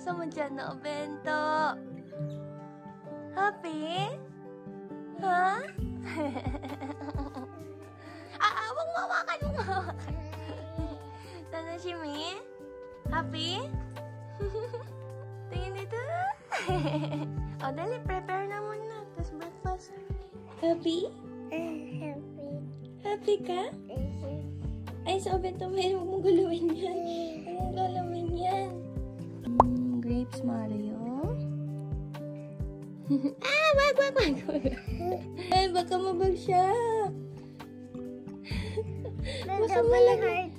Buksan mo dyan na o bento. Happy? Ha? Huwag mo hawakan, huwag mo hawakan. Tanashimi? Happy? Tingin dito. O, dali, prepare na muna. Tapos breakfast. Happy? Happy. Happy ka? Ay, sa bento mo, huwag mong gulawin yan. Huwag mong gulawin yan. Grapes, Mario. Wag. Ay, baka mabagsak. Baka malagay.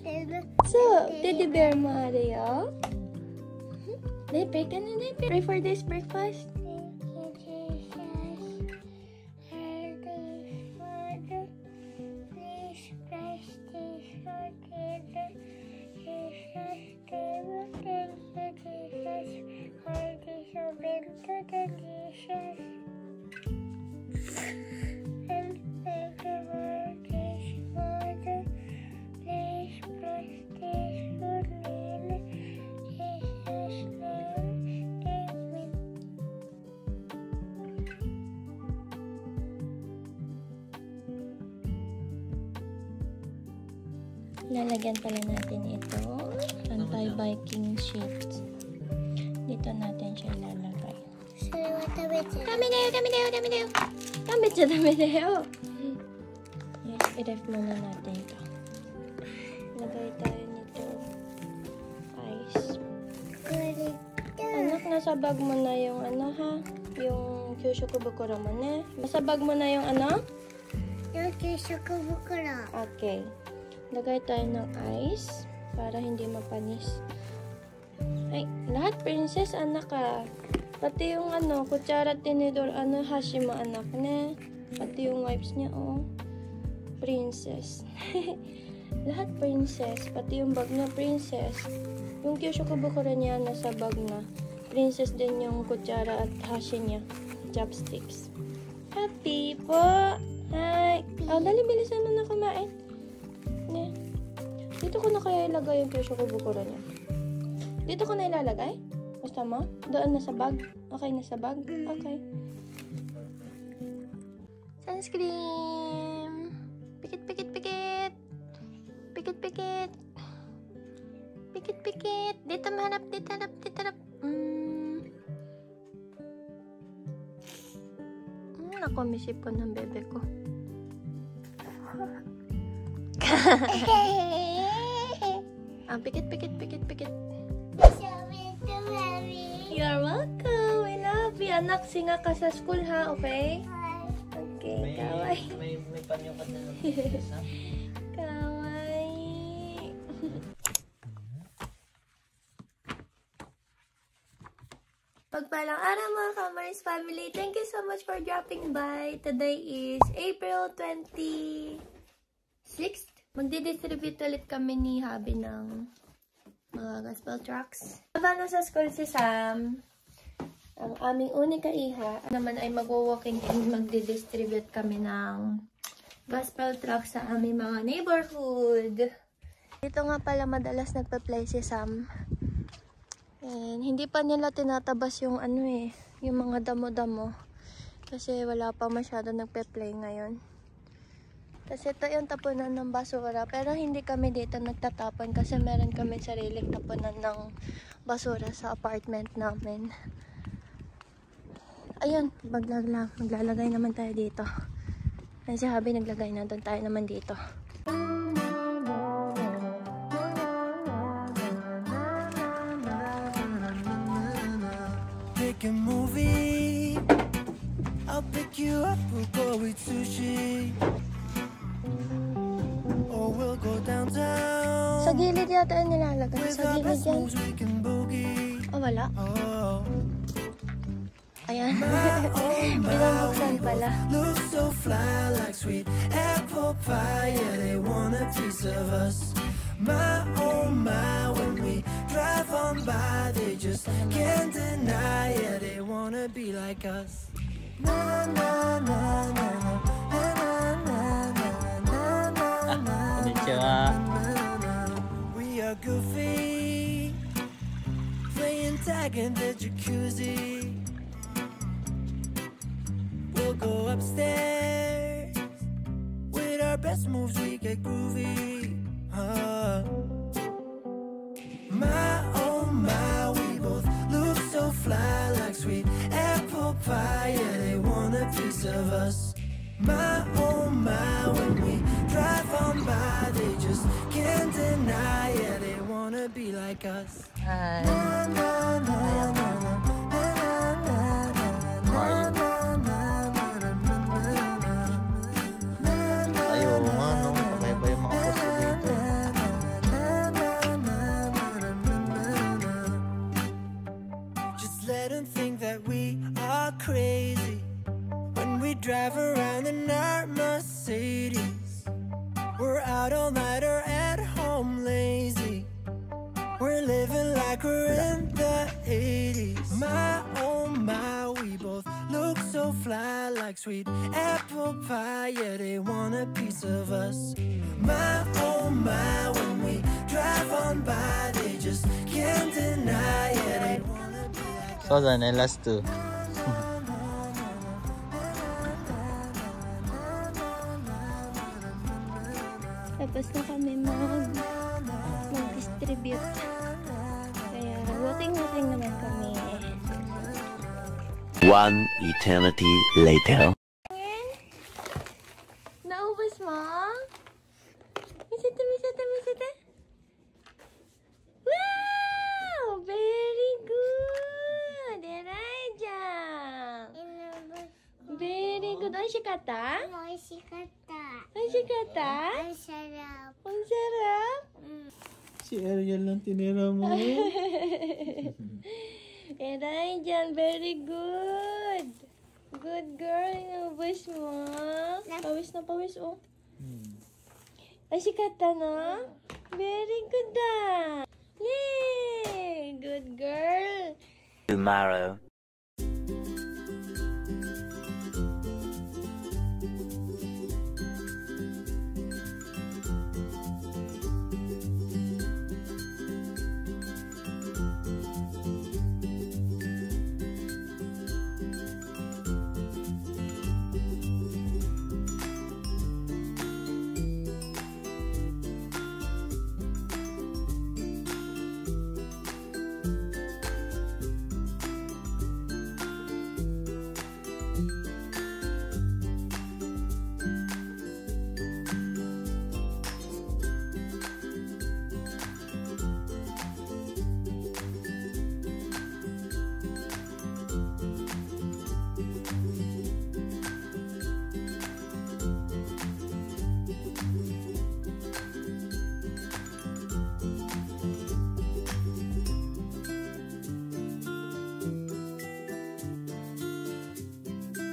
So, teddy bear, Mario. Pray ka na, pray for this breakfast. Lalagyan pala natin ito anti-biking sheet. Dito natin siya ilalagay. Dami-dayo. Yes, i-ref muna natin ito. Lagay tayo nito. Ice. Anak, nasa bag mo na yung ano ha? Yung kyushu kubukuro mo na. Nasa bag mo na yung ano? Yung kyushu kubukuro. Okay. Lagay tayo ng ice para hindi mapanis. Ay, lahat princess anak ka. Pati yung ano, kutsara, tinidor, ano, hashi mo anak na. Pati yung wipes niya, oh. Princess. Lahat princess. Pati yung bag niya, princess. Yung kyushu kubukuro niya nasa bag na. Princess din yung kutsara at hashi niya. Chopsticks. Happy po. Hi. Oh, dali, bilisan mo na kumain. Dito ko na kaya ilagay yung kyushu kubukuro niya. Dito ko na ilalagay? Gusto mo? Doon na sa bag? Okay, nasa bag? Okay. Sunscreen! Pikit. Pikit. Dito mahanap. Naku, may sipon ng bebe ko. Pikit. You're welcome. I love you. Anak, singa ka sa school ha, okay? Okay, kawaii. May panyo ka na ng kawaii. Pagpalang araw mga Kamaris family. Thank you so much for dropping by. Today is April 26th. Magdi-distribute ulit kami ni Habi ng mga gospel tracts. Habang nasa school si Sam, ang aming unika iha, naman ay mag-walking and magdi-distribute kami ng gospel tracts sa aming mga neighborhood. Dito nga pala madalas nagpa-play si Sam. And hindi pa nila tinatabas yung yung mga damo-damo. Kasi wala pa masyado nagpe-play ngayon. Kasi ito yung tapunan ng basura. Pero hindi kami dito nagtatapon kasi meron kami sariling tapunan ng basura sa apartment namin. Ayun, maglalagay naman tayo dito. Ay, si Habi naglagay na, doon tayo naman dito. Pick a movie, I'll pick you up, we'll go eat sushi. We'll go downtown. Sa gilid yata yung nilalagay. Sa gilid yan. Oh, wala. Ayan. Binabuksan pala. Look so fly like sweet apple pie. Yeah, they want a piece of us. My, oh my, when we drive on by, they just can't deny. Yeah, they wanna be like us. Na, na, na, na, na, na, na, na. We are goofy, playing tag in the jacuzzi. We'll go upstairs. With our best moves we get groovy. My oh my, we both look so fly, like sweet apple pie. Yeah, they want a piece of us. My oh my, when we drive on by, they just can't deny. Yeah, they wanna be like us. Hi. Na, na, na, na, na, na, na, na, na. Ayaw nga, no? Pamay-bay yung mga puso dito. Just let them think that we are crazy when we drive around in our Mercedes. We're out all night or at home lazy. We're living like we're in the 80s. My oh my, we both look so fly, like sweet apple pie. Yeah, they want a piece of us. My oh my, when we drive on by, they just can't deny. Yeah, they wanna be like us. So then, last two. Tapos na kami mag-distribute. Kaya walking naman kami. One eternity later. Naubos mo? Misita. Wow! Very good! Elijah! Very good. Oishikatta? Oishikatta? Ang sarap. Ang sarap? Si Ariel lang tinira mo. Elijah, very good. Good girl. Naubos mo. Pawis, oh. Oishikatta, no? Very good da. Yay! Good girl. Tomorrow.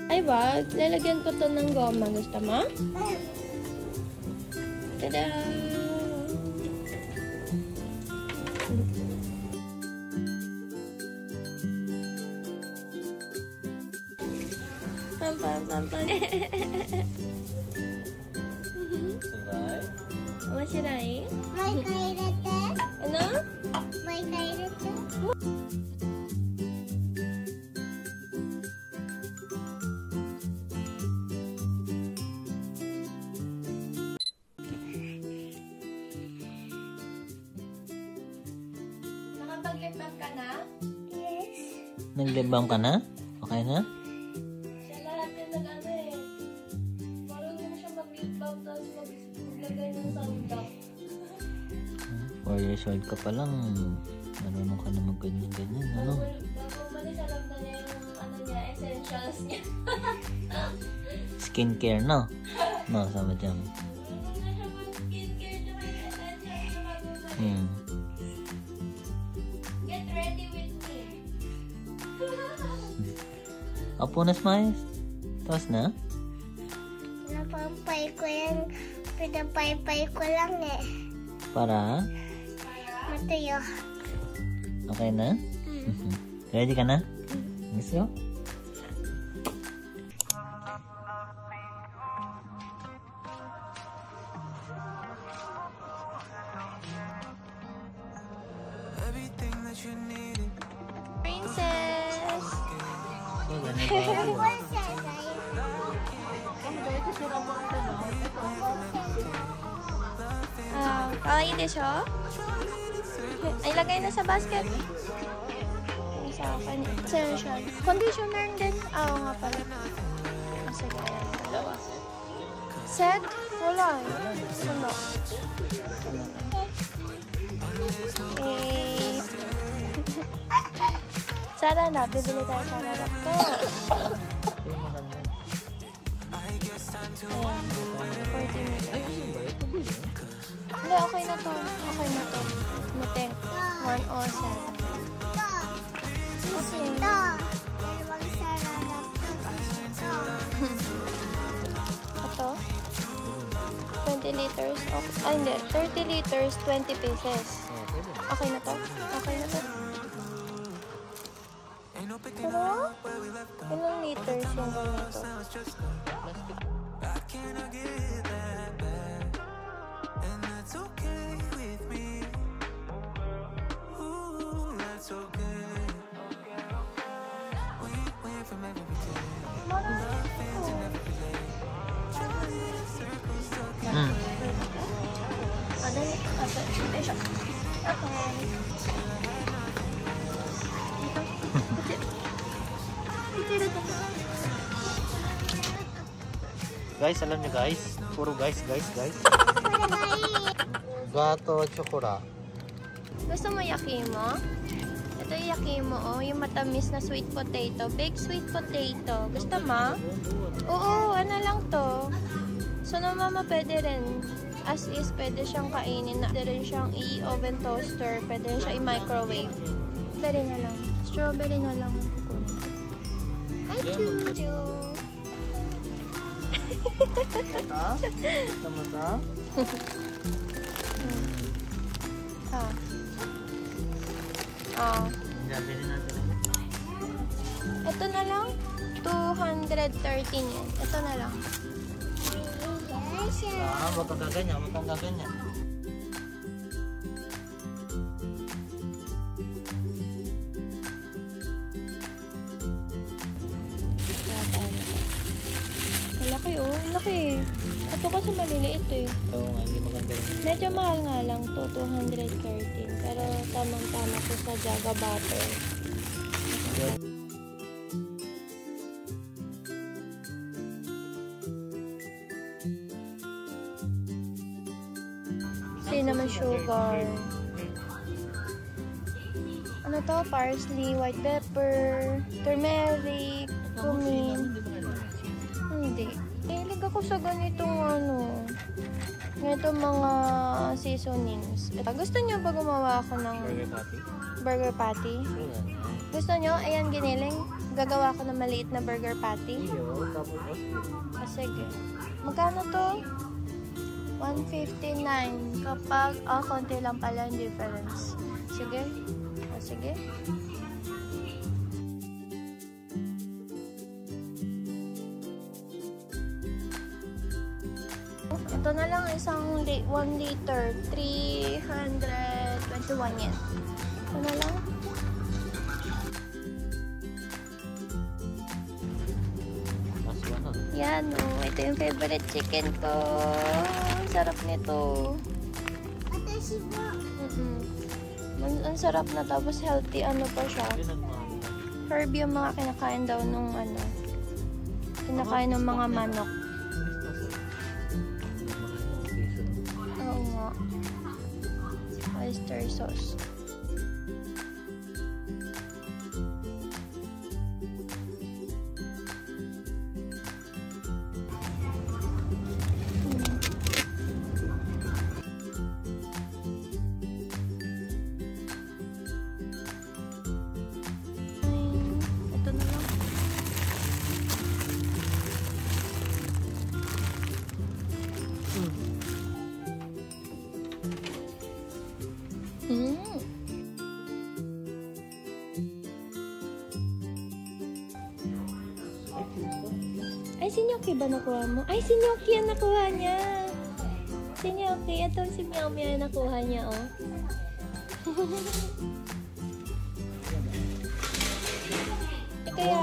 Ay ba? Lalagyan ko to ng goma. Gusto mo? Tada! Pam. Sabay. Mashirai? May kairete? Ano? May kairete? Nakapag-lip-balm ka na? Yes. Nag-lip-balm ka na? Okay na? Siya lahat yung nag-ano eh. Marunong siya mag-lip-balm tapos maglagay ng sunblock. 4 years old ka pa lang. Marunong ka na mag-ganyan-ganyan. Ano? Bago umalis, alam na niya yung ano niya, essentials niya. Skincare, no? No, sama dyan. Marunong na siya mag-skincare tsaka yung essentials na bago umalis. Get ready with me. Apo na, Smiles. Tapos na? Napampay ko yan. Pinapaypay ko lang eh. Para? Matuyo. Okay na? Ready ka na? Let's go. Everything that you needed Kawaii desho? Ay, lagay na sa basket. Ay, sa akin. Essential. Conditioner din. Oo nga pala. Sige, ayan. Dalawa. Set? Wala. Wala. Eh. Sana na. Bibili tayo sa harap ko. Ayan. 40 minutes. Hindi, okay na to. Okay na to. Mateng. 107. Okay. Ito? 20 liters. Okay. Ay, hindi. 30 liters, 20 pieces. Okay na to? Okay na to? Pero, ilang liters yung ganito? Guys, alam niyo guys, puro guys. Gato chocolate. Gusto mo yakimo? Ito yung yakimo, oh. Yung matamis na sweet potato. Baked sweet potato. Gusto mo? Oo, ano lang to. So, no, mama, pwede rin. As is, pwede siyang kainin. Pwede rin siyang i-oven toaster. Pwede rin siyang i-microwave. Strawberry na lang. Strawberry na lang. Hi, Chuchu! Tama. Bili natin. Ito na lang. 213 yan. Ito na lang. Magkagaganyan. Malaki oh. Malaki. Ito kasi maliliit eh. Oo nga, hindi maganda yun. Medyo mahal nga lang to. 213. Pero tamang-tama to sa Jaga butter. Cinnamon sugar. Ano to? Parsley, white pepper, turmeric, cumin. Hindi. Hilig ako sa ganitong ganitong mga seasonings. Gusto nyo ba gumawa ako ng burger patty? Gusto nyo? Ayan, giniling. Gagawa ko ng maliit na burger patty. Sige. Magkano to? 159. Kapag, konti lang pala yung difference. Sige. Sige. Ito na lang isang 1 liter. 321 yen. Ito na lang. Yan, oh. Ito yung favorite chicken ko. Ang sarap nito. Ang sarap na, tapos healthy. Ano pa siya? Herb yung mga kinakain daw nung kinakain ng mga manok. Oo nga. Oyster sauce. Ay, si Nyoki ba nakuha mo? Ay, si Nyoki ang nakuha niya. Si Nyoki. Ito si Meow Meow ang nakuha niya, oh. kaya.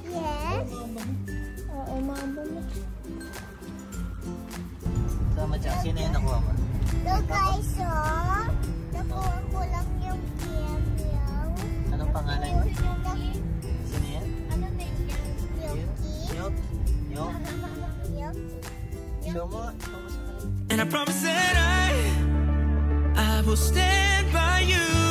Yes. Oo, mabo na. Sama dyan. Sino yung nakuha mo? Look guys, so nakuha ko lang yung yum. Anong pangalan niya? Sino yan? Ano name niya? Yoki. Yok? Yok? Yoki. Show mo. Show mo sa kanila. And I promise that I will stand by you.